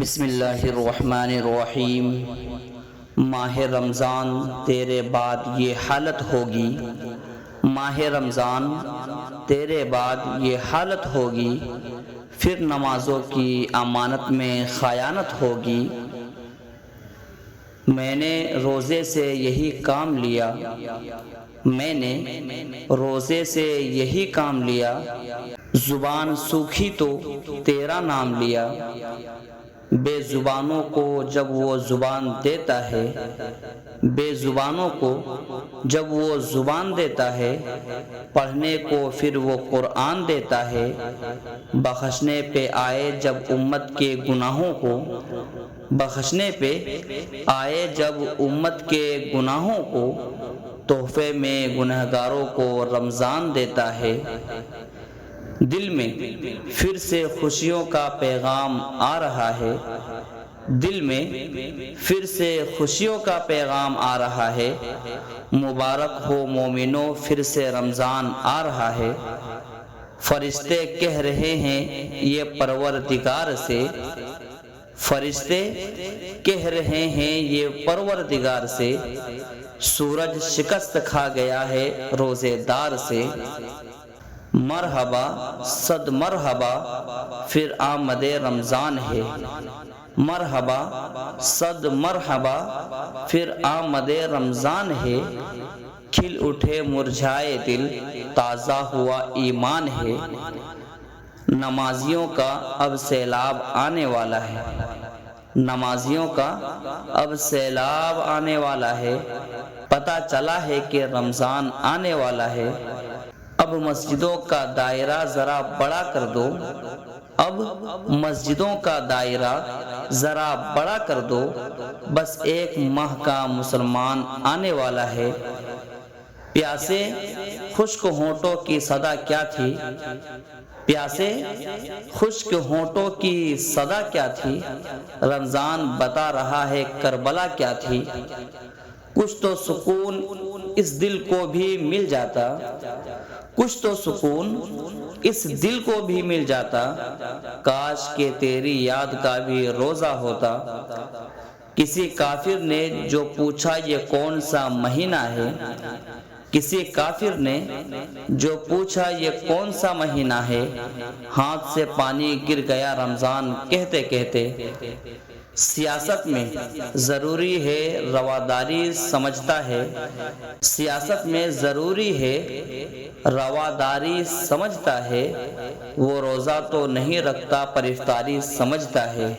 بسم اللہ الرحمن الرحیم۔ ماہ رمضان تیرے بعد یہ حالت ہوگی، ماہ رمضان تیرے بعد یہ حالت ہوگی، پھر نمازوں کی امانت میں خیانت ہوگی۔ میں نے روزے سے یہی کام لیا، میں نے روزے سے یہی کام لیا، زبان سوکھی تو تیرا نام لیا۔ بے زبانوں کو جب وہ زبان دیتا ہے، بے زبانوں کو جب وہ زبان دیتا ہے، پڑھنے کو پھر وہ قرآن دیتا ہے۔ بخشنے پہ آئے جب امت کے گناہوں کو، بخشنے پہ آئے جب امت کے گناہوں کو، تحفے میں گنہگاروں کو رمضان دیتا ہے۔ دل میں پھر سے خوشیوں کا پیغام آ رہا ہے، دل میں پھر سے خوشیوں کا پیغام آ رہا ہے۔ مبارک ہو مومنو، پھر سے رمضان آ رہا ہے۔ فرشتے کہہ رہے ہیں یہ پروردگار سے، فرشتے کہہ رہے ہیں یہ پروردگار سے، سورج شکست کھا گیا ہے روزے دار سے۔ مرحبا صد مرحبا پھر آمد رمضان ہے، مرحبا صد مرحبا پھر آمد رمضان ہے۔ کھل اٹھے مرجھائے دل، تازہ ہوا ایمان ہے۔ نمازیوں کا اب سیلاب آنے والا ہے، نمازیوں کا اب سیلاب آنے والا ہے۔ پتہ چلا ہے کہ رمضان آنے والا ہے۔ اب مسجدوں کا دائرہ ذرا بڑا کر دو، اب مسجدوں کا دائرہ ذرا بڑا کر دو، بس ایک ماہ کا مسلمان آنے والا ہے۔ پیاسے خشک ہونٹوں کی صدا کیا تھی، پیاسے خشک ہونٹوں کی صدا کیا تھی، رمضان بتا رہا ہے کربلا کیا تھی۔ کچھ تو سکون اس دل کو بھی مل جاتا، کچھ تو سکون اس دل کو بھی مل جاتا، کاش کہ تیری یاد کا بھی روزہ ہوتا۔ کسی کافر نے جو پوچھا یہ کون سا مہینہ ہے، کسی کافر نے جو پوچھا یہ کون سا مہینہ ہے، ہاتھ سے پانی گر گیا رمضان کہتے کہتے۔ سیاست میں ضروری ہے رواداری سمجھتا ہے، سیاست میں ضروری ہے رواداری سمجھتا ہے، وہ روزہ تو نہیں رکھتا پر افطاری سمجھتا ہے۔